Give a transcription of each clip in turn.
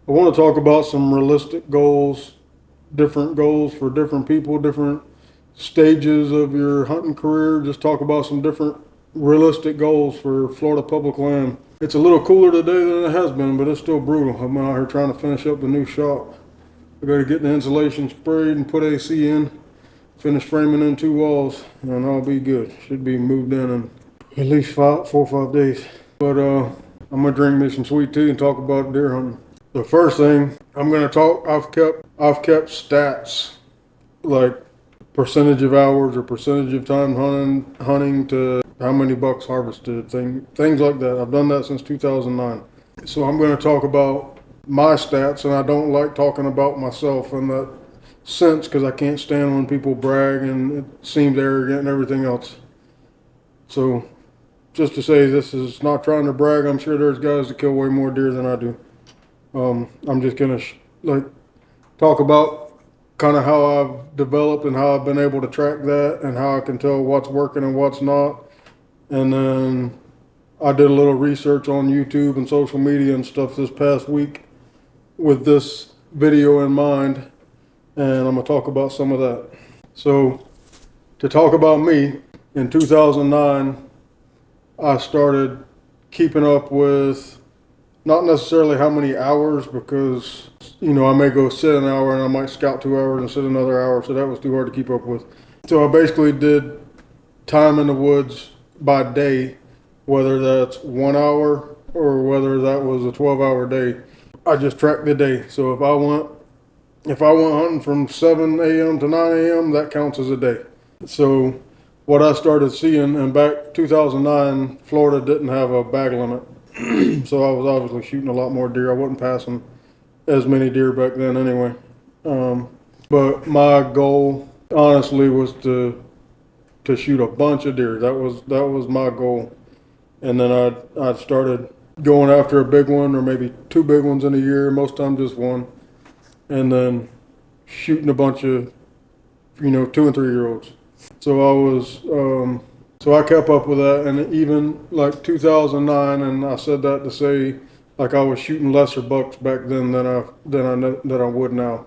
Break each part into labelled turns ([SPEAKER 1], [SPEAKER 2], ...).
[SPEAKER 1] I want to talk about some realistic goals, different goals for different people, different stages of your hunting career. Just talk about some different realistic goals for Florida public land. It's a little cooler today than it has been, but it's still brutal. I'm out here trying to finish up the new shop. I got to get the insulation sprayed and put AC in, finish framing in 2 walls, and I'll be good. Should be moved in at least 4 or 5 days. But I'm gonna drink me some sweet tea and talk about deer hunting. The first thing I'm gonna talk, I've kept stats like percentage of hours or percentage of time hunting to how many bucks harvested, things like that. I've done that since 2009. So I'm gonna talk about my stats, and I don't like talking about myself in that sense because I can't stand when people brag and it seems arrogant and everything else. So just to say, this is not trying to brag. I'm sure there's guys that kill way more deer than I do. I'm just gonna talk about kind of how I've developed and how I've been able to track that and how I can tell what's working and what's not. And then I did a little research on YouTube and social media and stuff this past week with this video in mind, and I'm gonna talk about some of that. So to talk about me, in 2009, I started keeping up with not necessarily how many hours, because I may go sit an hour and I might scout 2 hours and sit another hour, so that was too hard to keep up with. So I basically did time in the woods by day, whether that's 1 hour or whether that was a 12-hour day. I just tracked the day. So if I went hunting from 7 a.m. to 9 a.m., that counts as a day. So what I started seeing, and back 2009, Florida didn't have a bag limit. So I was obviously shooting a lot more deer. I wasn't passing as many deer back then anyway. But my goal, honestly, was to shoot a bunch of deer. That was my goal. And then I started going after a big one or maybe 2 big ones in a year, most times just one. And then shooting a bunch of, 2 and 3-year-olds. So I kept up with that, and even like 2009, and I said that to say like I was shooting lesser bucks back then than I would now.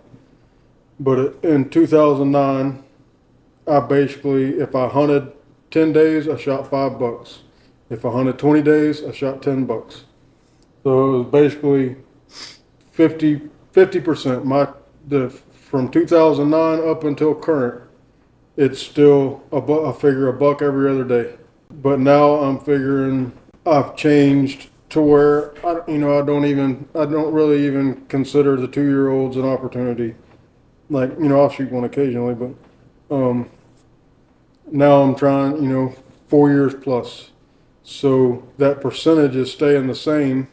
[SPEAKER 1] But in 2009, I basically, if I hunted 10 days, I shot 5 bucks. If I hunted 20 days, I shot 10 bucks. So it was basically 50%. From 2009 up until current, it's still I figure a buck every other day. But now I'm figuring I've changed to where I don't really even consider the 2-year-olds an opportunity. Like, I'll shoot one occasionally, but now I'm trying, 4 years plus. So that percentage is staying the same.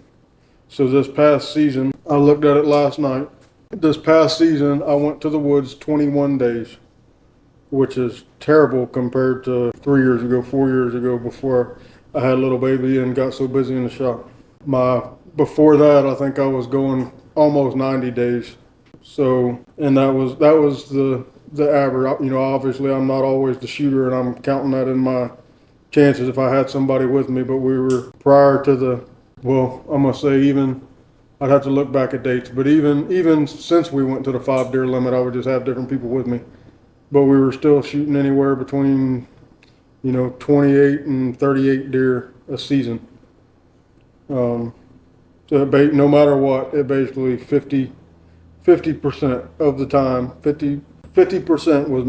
[SPEAKER 1] So this past season, I looked at it last night. This past season, I went to the woods 21 days. Which is terrible compared to 3 years ago, 4 years ago, before I had a little baby and got so busy in the shop. Before that, I think I was going almost 90 days. So, and that was the average. Obviously I'm not always the shooter, and I'm counting that in my chances if I had somebody with me, but we were prior to I'm gonna say I'd have to look back at dates, but even since we went to the 5 deer limit, I would just have different people with me. But we were still shooting anywhere between, 28 and 38 deer a season. So no matter what, it basically 50% of the time, 50% was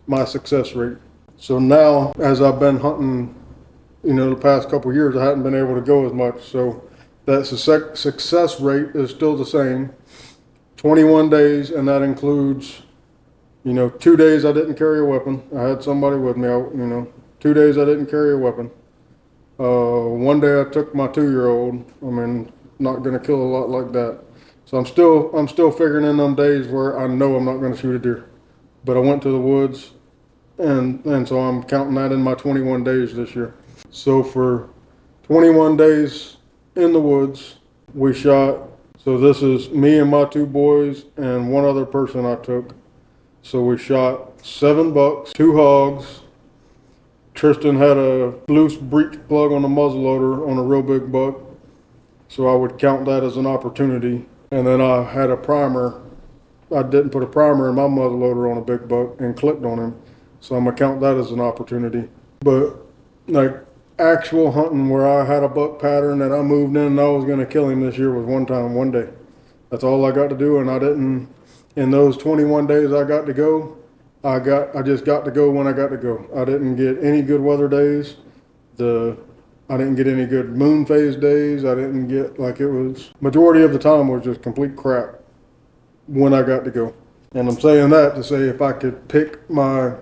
[SPEAKER 1] my success rate. So now, as I've been hunting, the past couple of years, I haven't been able to go as much. So that success rate is still the same, 21 days, and that includes 2 days I didn't carry a weapon. I had somebody with me. 2 days I didn't carry a weapon. 1 day I took my 2-year-old. Not gonna kill a lot like that. So I'm still figuring in them days where I know I'm not gonna shoot a deer. But I went to the woods, and so I'm counting that in my 21 days this year. So for 21 days in the woods, we shot. So this is me and my 2 boys and one other person I took. So we shot 7 bucks, 2 hogs. Tristan had a loose breech plug on the muzzleloader on a real big buck. So I would count that as an opportunity. And then I had a primer. I didn't put a primer in my muzzleloader on a big buck and clicked on him. So I'm gonna count that as an opportunity. But like actual hunting where I had a buck pattern that I moved in and I was gonna kill him this year was one time, one day. That's all I got to do, and I didn't. In those 21 days I got to go, I just got to go when I got to go. I didn't get any good weather days. I didn't get any good moon phase days. I didn't get, like, it was majority of the time was just complete crap when I got to go. And I'm saying that to say if I could pick my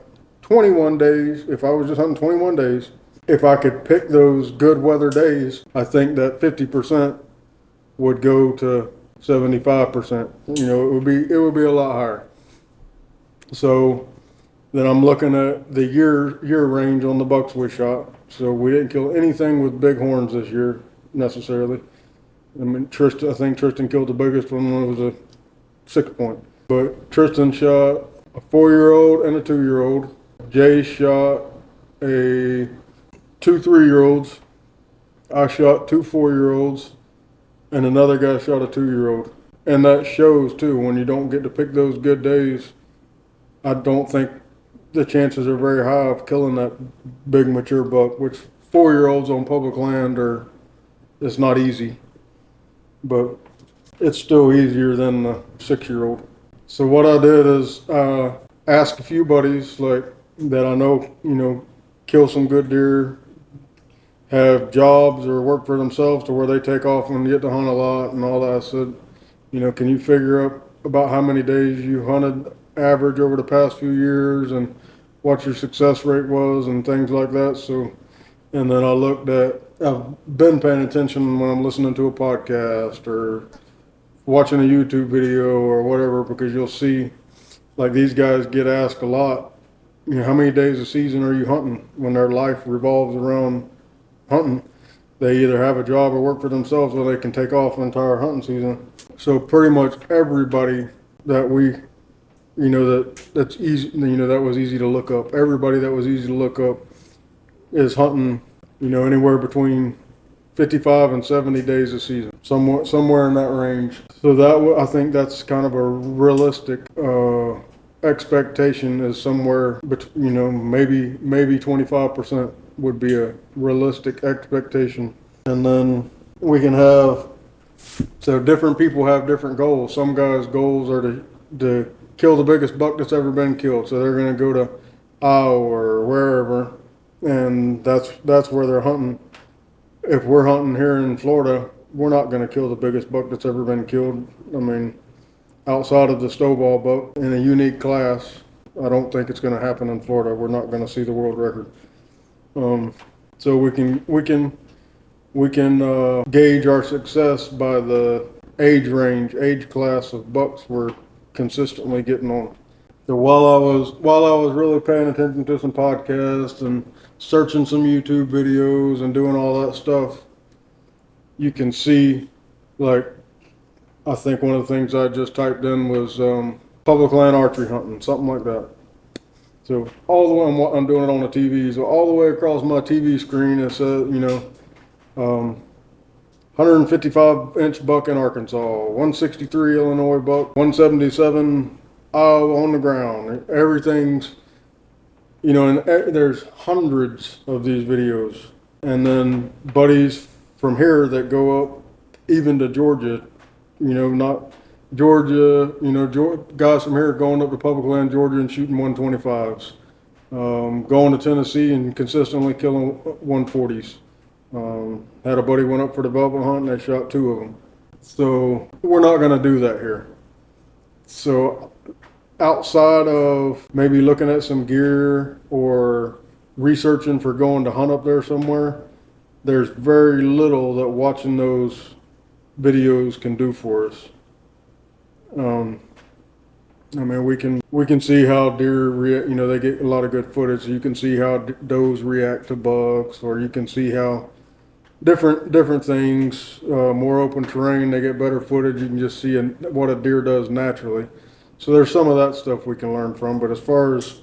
[SPEAKER 1] 21 days, if I was just hunting 21 days, if I could pick those good weather days, I think that 50% would go to 75%. You know, it would be a lot higher. So then I'm looking at the year range on the bucks we shot. So we didn't kill anything with big horns this year necessarily. I mean, I think Tristan killed the biggest one when it was a 6-point. But Tristan shot a 4-year-old and a 2-year-old. Jay shot a 2 3-year-olds. I shot 2 4-year-olds. And another guy shot a 2-year-old. And that shows too, when you don't get to pick those good days, I don't think the chances are very high of killing that big mature buck, which 4-year-olds on public land it's not easy. But it's still easier than the 6-year-old. So what I did is ask a few buddies like that I know, kill some good deer, have jobs or work for themselves to where they take off and get to hunt a lot and all that. I said, can you figure out about how many days you hunted average over the past few years and what your success rate was and things like that. So, and then I've been paying attention when I'm listening to a podcast or watching a YouTube video or whatever, because you'll see like these guys get asked a lot, how many days a season are you hunting, when their life revolves around hunting. They either have a job or work for themselves or they can take off an entire hunting season. So pretty much everybody that we, that's easy, that was easy to look up. Everybody that was easy to look up is hunting, anywhere between 55 and 70 days a season, somewhere in that range. So I think that's kind of a realistic expectation, is somewhere between, maybe 25% would be a realistic expectation. And then we can so different people have different goals. Some guys' goals are to kill the biggest buck that's ever been killed. So they're going to go to Iowa or wherever, and that's where they're hunting. If we're hunting here in Florida, we're not going to kill the biggest buck that's ever been killed. I mean, outside of the Stovall buck in a unique class, I don't think it's going to happen in Florida. We're not going to see the world record. So we can gauge our success by the age class of bucks we're consistently getting on. So while I was really paying attention to some podcasts and searching some YouTube videos and doing all that stuff, you can see, like, I think one of the things I just typed in was public land archery hunting, something like that. So all the way, I'm doing it on the TV, so all the way across my TV screen it says, 155-inch buck in Arkansas, 163 Illinois buck, 177 Iowa on the ground. Everything's, and there's hundreds of these videos. And then buddies from here that go up even to Georgia, not Georgia, guys from here going up to public land Georgia and shooting 125s. Going to Tennessee and consistently killing 140s. Had a buddy went up for development hunt and they shot 2 of them. So we're not going to do that here. So outside of maybe looking at some gear or researching for going to hunt up there somewhere, there's very little that watching those videos can do for us. I mean, we can see how deer react. They get a lot of good footage. You can see how does react to bucks, or you can see how different things. More open terrain, they get better footage. You can just see what a deer does naturally. So there's some of that stuff we can learn from. But as far as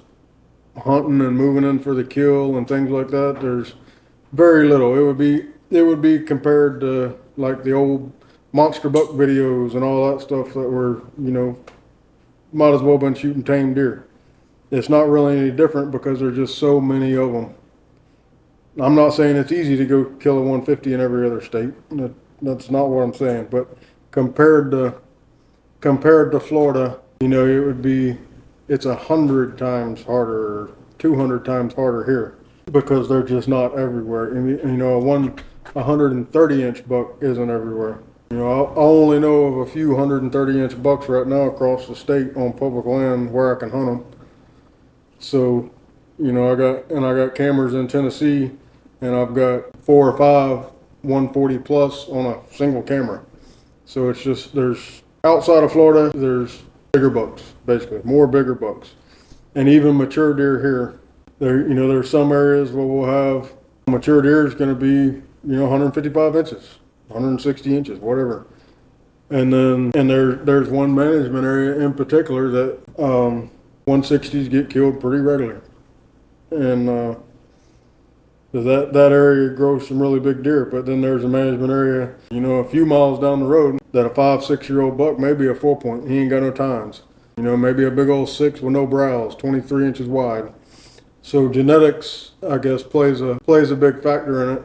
[SPEAKER 1] hunting and moving in for the kill and things like that, there's very little. It would be compared to like the old monster buck videos and all that stuff that were, might as well been shooting tame deer. It's not really any different because there's just so many of them. I'm not saying it's easy to go kill a 150 in every other state. That's not what I'm saying. But compared to Florida, it's 100 times harder, or 200 times harder here because they're just not everywhere. And a 130-inch buck isn't everywhere. I only know of a few 130-inch bucks right now across the state on public land where I can hunt them. So, I got cameras in Tennessee, and I've got 4 or 5 140 plus on a single camera. So it's just, outside of Florida, there's bigger bucks, basically, more bigger bucks. And even mature deer here, there's some areas where we'll have mature deer is going to be, 155 inches, 160 inches, whatever. And there's one management area in particular that 160s get killed pretty regularly. And that area grows some really big deer. But then there's a management area, a few miles down the road that a 5-6-year-old buck may be a 4-point. He ain't got no tines. Maybe a big old 6 with no brows, 23 inches wide. So genetics, I guess, plays a big factor in it.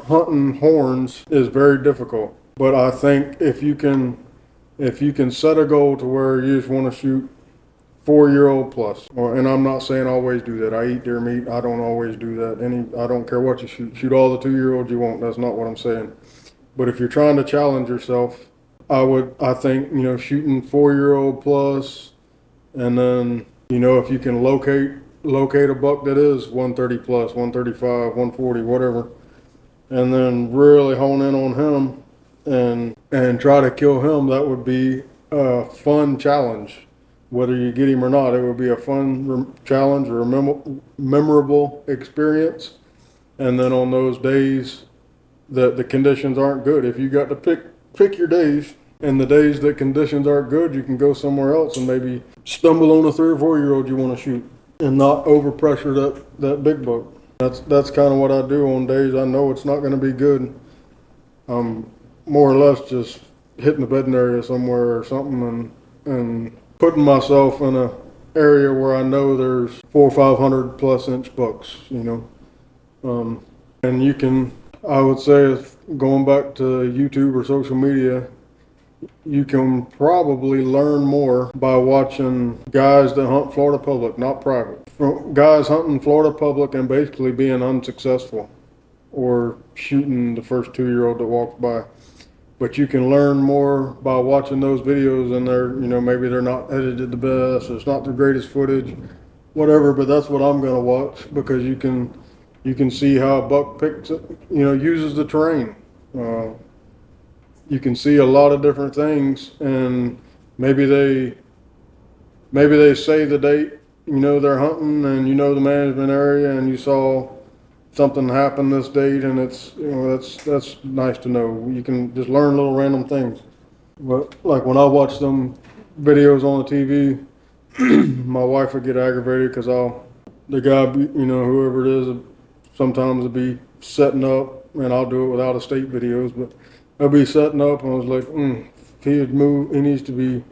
[SPEAKER 1] Hunting horns is very difficult, but I think if you can set a goal to where you just want to shoot 4-year-old plus, and I'm not saying always do that. I eat deer meat. I don't always do that. I don't care what you shoot. Shoot all the 2-year-olds you want. That's not what I'm saying. But if you're trying to challenge yourself, I think shooting 4-year-old plus, and then if you can locate a buck that is 130 plus, 135, 140, whatever, and then really hone in on him and try to kill him, that would be a fun challenge. Whether you get him or not, it would be a fun challenge or a memorable experience. And then on those days that the conditions aren't good, if you got to pick your days, and the days that conditions aren't good, you can go somewhere else and maybe stumble on a 3 or 4-year-old you want to shoot and not overpressure that big buck. That's kind of what I do on days I know it's not going to be good. I'm more or less just hitting the bedding area somewhere or something and putting myself in a area where I know there's 400 or 500 plus inch bucks, and you can, I would say, if going back to YouTube or social media, you can probably learn more by watching guys that hunt Florida public, not private. Guys hunting Florida public and basically being unsuccessful or shooting the first 2-year-old that walks by. But you can learn more by watching those videos, and maybe they're not edited the best, it's not the greatest footage, whatever, but that's what I'm gonna watch because you can see how a buck uses the terrain. You can see a lot of different things, and maybe they say the date, they're hunting, and the management area, and you saw something happen this date, and it's that's nice to know. You can just learn little random things. But like when I watch them videos on the TV, my wife would get aggravated because the guy, whoever it is, sometimes will be setting up, and I'll do it without a state videos, but I'll be setting up, and I was like, he would move, he needs to be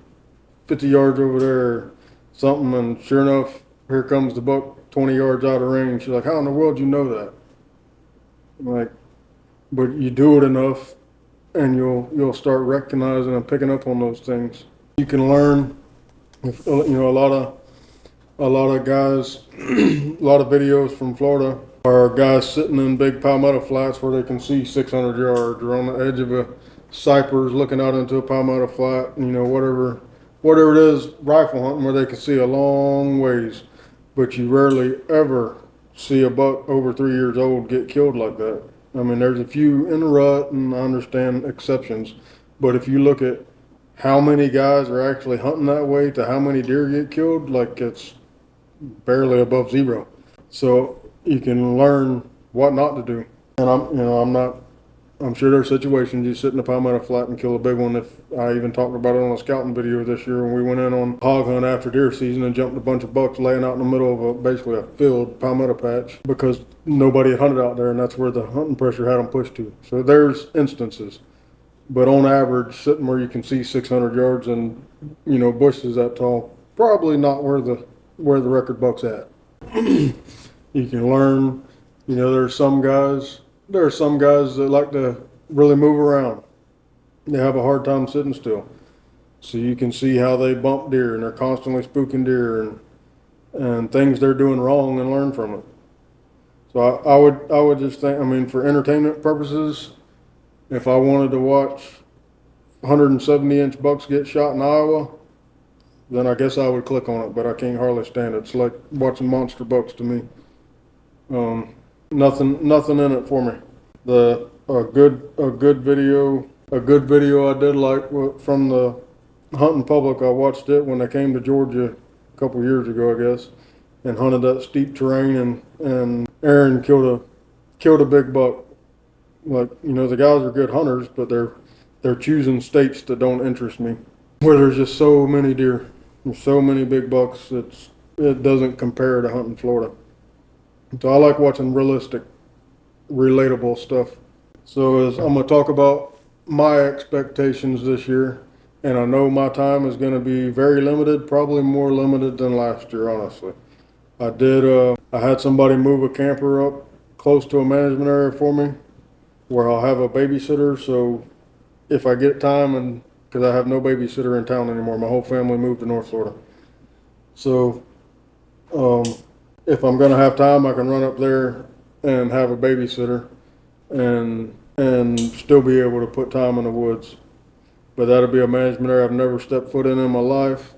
[SPEAKER 1] 50 yards over there or something, and sure enough, here comes the buck 20 yards out of range. She's like, how in the world do you know that? I'm like, but you do it enough, and you'll start recognizing and picking up on those things. You can learn, a lot of guys, a lot of videos from Florida are guys sitting in big palmetto flats where they can see 600 yards, or on the edge of a cypress looking out into a palmetto flat, whatever it is, rifle hunting where they can see a long ways. But you rarely ever see a buck over 3 years old get killed like that. I mean, there's a few in the rut, and I understand exceptions, but if you look at how many guys are actually hunting that way to how many deer get killed, like it's barely above 0. So you can learn what not to do. And I'm sure there's situations you sit in a palmetto flat and kill a big one. If I even talked about it on a scouting video this year when we went in on hog hunt after deer season and jumped a bunch of bucks laying out in the middle of basically a filled palmetto patch because nobody had hunted out there, and that's where the hunting pressure had them pushed to. So there's instances. But on average, sitting where you can see 600 yards and, bushes that tall, probably not where the record buck's at. You can learn, there are some guys that like to really move around. They have a hard time sitting still. So you can see how they bump deer and they're constantly spooking deer and things they're doing wrong and learn from it. So I would just think, for entertainment purposes, if I wanted to watch 170-inch bucks get shot in Iowa, then I guess I would click on it, but I can't hardly stand it. It's like watching monster bucks to me. Nothing in it for me. A good video I did like from the hunting public. I watched it when I came to Georgia a couple years ago, I guess, and hunted that steep terrain, and Aaron killed a big buck. Like, the guys are good hunters, but they're choosing states that don't interest me, where there's just so many deer, there's so many big bucks. It doesn't compare to hunting Florida. So I like watching realistic, relatable stuff. So I'm gonna talk about my expectations this year, and I know my time is gonna be very limited, probably more limited than last year, honestly. I had somebody move a camper up close to a management area for me, where I'll have a babysitter. So if I get time, and because I have no babysitter in town anymore, my whole family moved to North Florida. So if I'm gonna have time, I can run up there and have a babysitter and still be able to put time in the woods. But that'll be a management area I've never stepped foot in my life.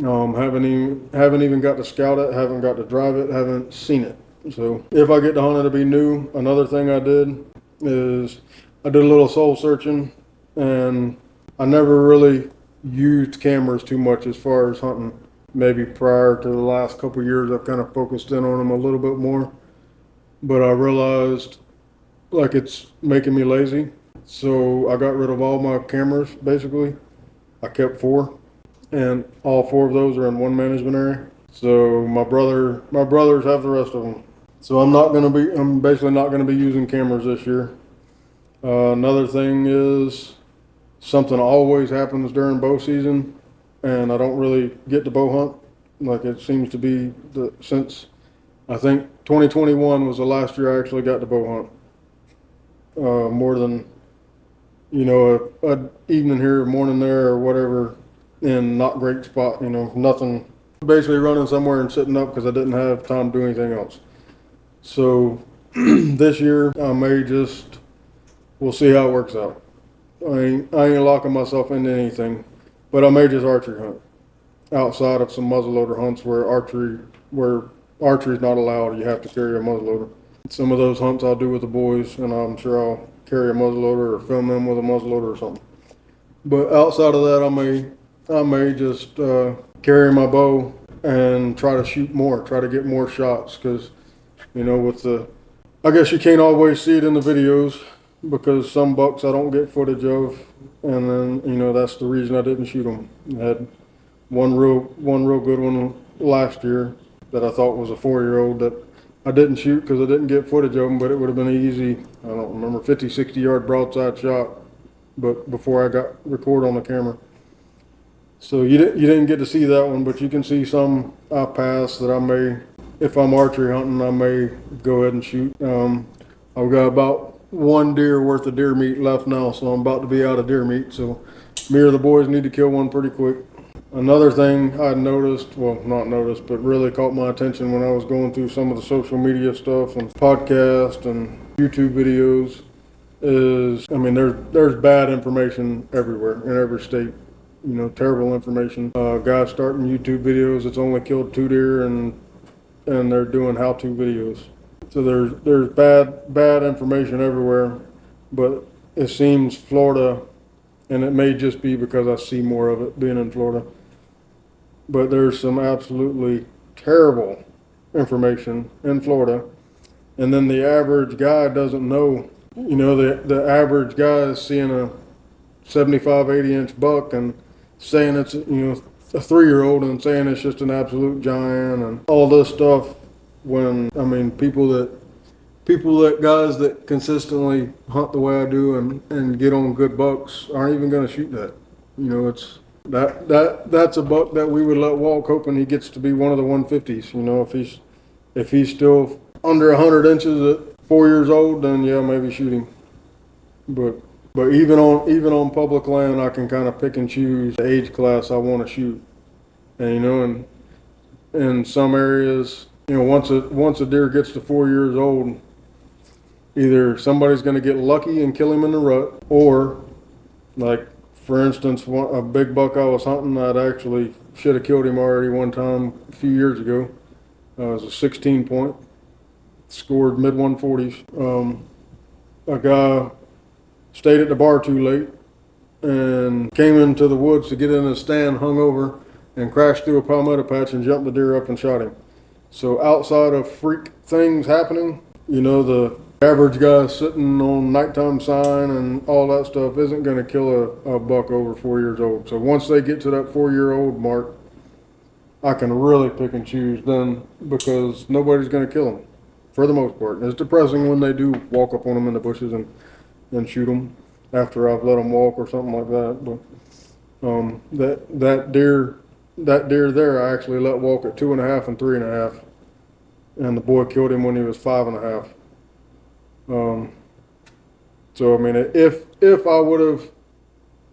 [SPEAKER 1] Haven't even got to scout it, haven't got to drive it, haven't seen it. So if I get to hunt it, it'll be new. Another thing I did is I did a little soul searching, and I never really used cameras too much as far as hunting. Maybe prior to the last couple of years, I've kind of focused in on them a little bit more, but I realized like it's making me lazy. So I got rid of all my cameras, basically. I kept 4, and all 4 of those are in one management area. So my brothers have the rest of them. So I'm basically not gonna be using cameras this year. Another thing is something always happens during bow season, and I don't really get to bow hunt. Like it seems to be since I think 2021 was the last year I actually got to bow hunt. More than, a evening here, a morning there, or whatever, in not great spot, nothing. Basically running somewhere and sitting up because I didn't have time to do anything else. So this year we'll see how it works out. I ain't locking myself into anything, but I may just archery hunt outside of some muzzleloader hunts where archery is not allowed. You have to carry a muzzleloader. Some of those hunts I'll do with the boys, and I'm sure I'll carry a muzzleloader or film them with a muzzleloader or something. But outside of that, I may just carry my bow and try to shoot more, try to get more shots, because I guess you can't always see it in the videos because some bucks I don't get footage of, and then that's the reason I didn't shoot them. I had one real good one last year that I thought was a 4-year-old that I didn't shoot because I didn't get footage of them, but it would have been an easy, I don't remember, 50, 60 yard broadside shot, but before I got record on the camera. So you didn't get to see that one, but you can see some I passed that I may, if I'm archery hunting, I may go ahead and shoot. I've got about 1 deer worth of deer meat left now, so I'm about to be out of deer meat. So me or the boys need to kill one pretty quick. Another thing I noticed, well, not noticed, but really caught my attention when I was going through some of the social media stuff and podcasts and YouTube videos is, there's bad information everywhere in every state. Terrible information. Guys starting YouTube videos that's only killed 2 deer and they're doing how-to videos. So there's bad information everywhere, but it seems Florida, and it may just be because I see more of it being in Florida, but there's some absolutely terrible information in Florida, and then the average guy doesn't know. The average guy is seeing a 75, 80-inch buck and saying it's a 3-year-old and saying it's just an absolute giant and all this stuff, when people that guys that consistently hunt the way I do and get on good bucks aren't even going to shoot that. You know, it's that's a buck that we would let walk, hoping he gets to be one of the 150s. You know, if he's still under 100 inches at 4 years old, then yeah, maybe shoot him. But even on public land, I can kind of pick and choose the age class I want to shoot. And you know, in some areas, you know, once a deer gets to 4 years old, either somebody's going to get lucky and kill him in the rut, or like for instance, a big buck I was hunting, I'd actually should have killed him already one time a few years ago. It was a 16 point, scored mid 140s. A guy stayed at the bar too late and came into the woods to get in his stand, hung over, and crashed through a palmetto patch and jumped the deer up and shot him. So outside of freak things happening, you know, the average guy sitting on nighttime sign and all that stuff isn't going to kill a buck over 4 years old. So once they get to that 4-year-old mark, I can really pick and choose then, because nobody's going to kill them for the most part. And it's depressing when they do walk up on them in the bushes and shoot them after I've let them walk or something like that. But that deer there, I actually let walk at 2.5 and 3.5, and the boy killed him when he was 5.5. So I mean, if I would have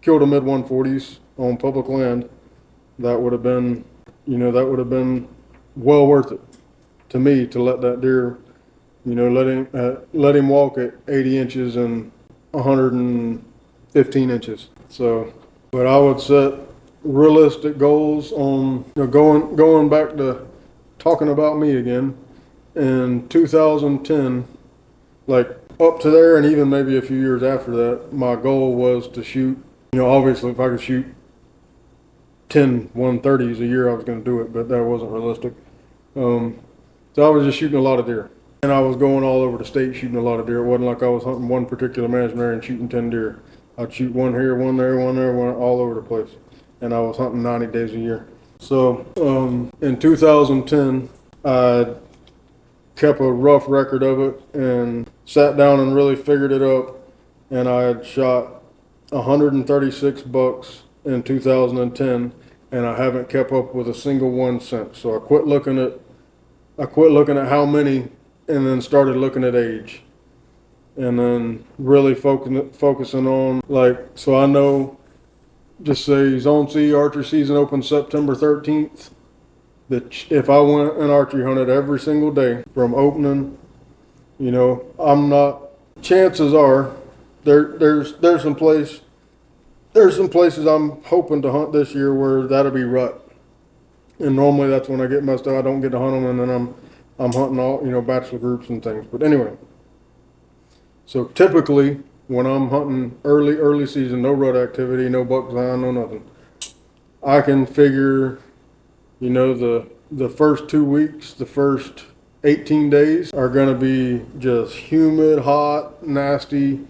[SPEAKER 1] killed a mid 140s on public land, that would have been, you know, that would have been well worth it to me to let that deer, you know, let him walk at 80 inches and 115 inches. So, but I would set realistic goals on, you know, going back to talking about me again. In 2010, like up to there, and even maybe a few years after that, my goal was to shoot, you know, obviously if I could shoot 10 130s a year, I was going to do it, but that wasn't realistic. So I was just shooting a lot of deer, and I was going all over the state shooting a lot of deer. It wasn't like I was hunting one particular management area and shooting 10 deer. I'd shoot one here, one there, one there, one all over the place, and I was hunting 90 days a year. So in 2010, I kept a rough record of it and sat down and really figured it up, and I had shot 136 bucks in 2010, and I haven't kept up with a single one since. So I quit looking at how many, and then started looking at age, and then really focusing on, like, so I know, just say Zone C archery season opens September 13th. That if I went and archery hunted every single day from opening, you know, I'm not, chances are there's some places I'm hoping to hunt this year where that'll be rut. And normally that's when I get messed up. I don't get to hunt them, and then I'm hunting all, you know, bachelor groups and things. But anyway, so typically when I'm hunting early season, no rut activity, no buck design, no nothing, I can figure, you know, the first 2 weeks, the first 18 days are going to be just humid, hot, nasty,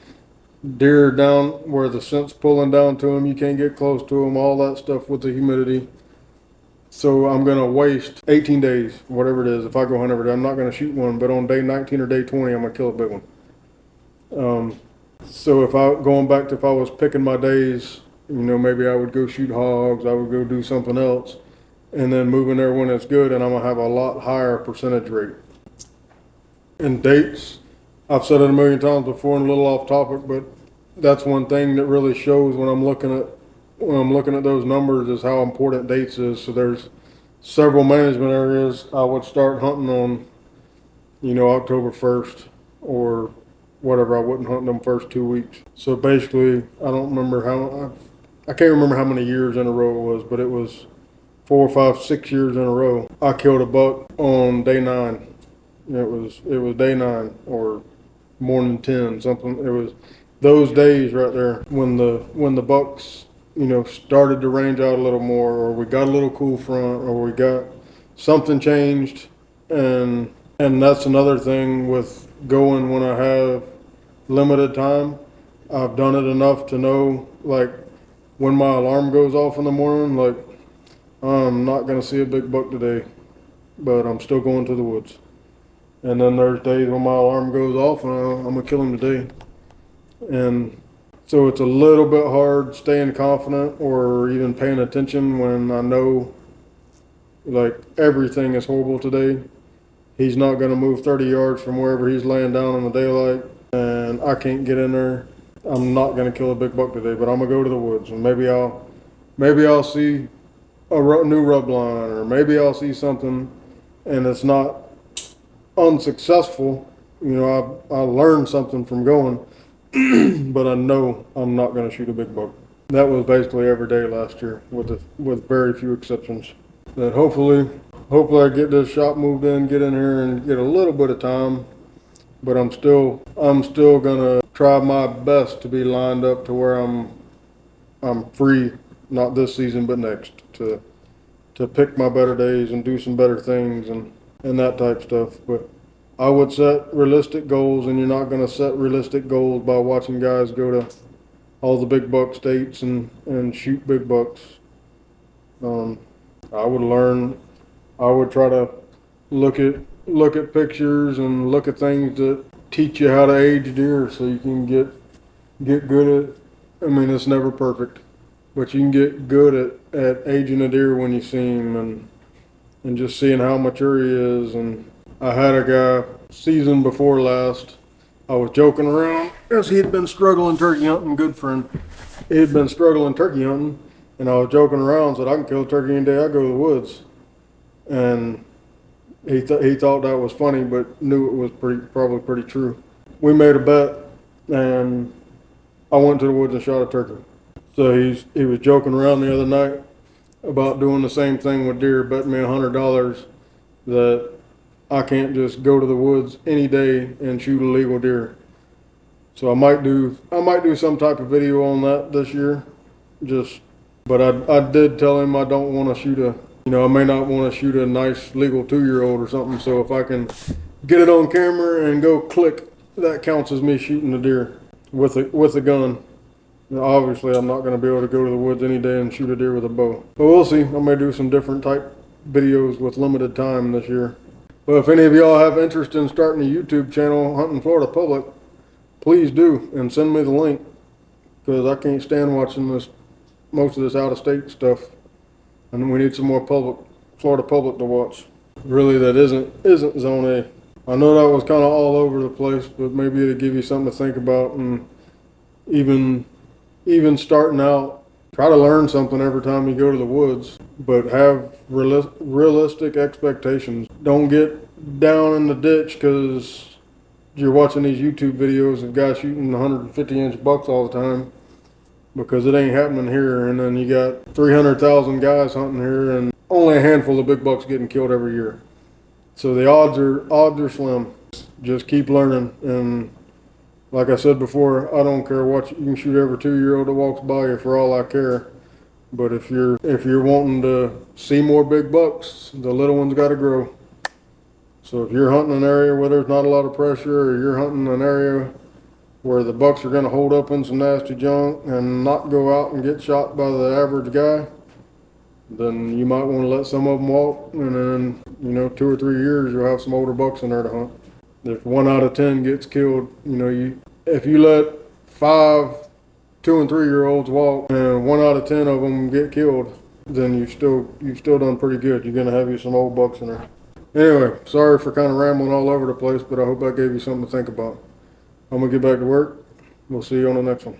[SPEAKER 1] deer down where the scent's pulling down to them. You can't get close to them, all that stuff with the humidity. So I'm going to waste 18 days, whatever it is. If I go hunt every day, I'm not going to shoot one, but on day 19 or day 20, I'm going to kill a big one. So if I was picking my days, you know, maybe I would go shoot hogs, I would go do something else, and then move in there when it's good, and I'm gonna have a lot higher percentage rate. And dates, I've said it a million times before and a little off topic, but that's one thing that really shows when I'm looking at those numbers is how important dates is. So there's several management areas I would start hunting on, you know, October 1st or whatever. I wouldn't hunt them first 2 weeks. So basically, I can't remember how many years in a row it was, but it was 4, 5, 6 years in a row. I killed a buck on day 9. It was day 9 or morning 10, something. It was those days right there when the bucks, you know, started to range out a little more, or we got a little cool front, or we got something changed. And that's another thing with going when I have limited time. I've done it enough to know, like, when my alarm goes off in the morning, like, I'm not going to see a big buck today, but I'm still going to the woods. And then there's days when my alarm goes off and I'm gonna kill him today. And so it's a little bit hard staying confident or even paying attention when I know like everything is horrible today. He's not gonna move 30 yards from wherever he's laying down in the daylight, and I can't get in there. I'm not gonna kill a big buck today, but I'm gonna go to the woods and maybe I'll see a new rub line, or maybe I'll see something, and it's not unsuccessful. You know, I learned something from going, but I know I'm not going to shoot a big buck. That was basically every day last year, with very few exceptions. That hopefully I get this shop moved in, get in here, and get a little bit of time. But I'm still gonna try my best to be lined up to where I'm free, not this season but next, to pick my better days and do some better things and that type stuff. But I would set realistic goals, and you're not going to set realistic goals by watching guys go to all the big buck states and shoot big bucks. I would try to look at pictures and look at things that teach you how to age deer, so you can get good at, I mean, it's never perfect, but you can get good at aging a deer when you see him and just seeing how mature he is. And I had a guy season before last, I was joking around because he had been struggling turkey hunting, good friend. He had been struggling turkey hunting, and I was joking around, said I can kill a turkey any day I go to the woods. And he thought that was funny, but knew it was probably pretty true. We made a bet, and I went to the woods and shot a turkey. So he was joking around the other night about doing the same thing with deer, betting me $100 that I can't just go to the woods any day and shoot a legal deer. So I might do some type of video on that this year. But I did tell him I don't want to shoot I may not want to shoot a nice legal 2-year-old or something. So if I can get it on camera and go click, that counts as me shooting a deer with a gun. Now, obviously, I'm not going to be able to go to the woods any day and shoot a deer with a bow. But we'll see. I may do some different type videos with limited time this year. But if any of y'all have interest in starting a YouTube channel, Hunting Florida Public, please do, and send me the link, because I can't stand watching most of this out-of-state stuff, and we need some more Florida Public to watch. Really, that isn't Zone A. I know that was kind of all over the place, but maybe it'll give you something to think about, and even starting out, try to learn something every time you go to the woods, but have realistic expectations. Don't get down in the ditch because you're watching these YouTube videos of guys shooting 150-inch bucks all the time, because it ain't happening here. And then you got 300,000 guys hunting here, and only a handful of big bucks getting killed every year. So the odds are slim. Just keep learning, and like I said before, I don't care what you can shoot every 2-year-old that walks by you for all I care. But if you're wanting to see more big bucks, the little ones got to grow. So if you're hunting an area where there's not a lot of pressure, or you're hunting an area where the bucks are going to hold up in some nasty junk and not go out and get shot by the average guy, then you might want to let some of them walk, and then 2 or 3 years you'll have some older bucks in there to hunt. If 1 out of 10 gets killed, if you let 5 2- and 3-year-olds walk and 1 out of 10 of them get killed, then you've still done pretty good. You're gonna have you some old bucks in there. Anyway, sorry for kind of rambling all over the place, but I hope I gave you something to think about. I'm gonna get back to work. We'll see you on the next one.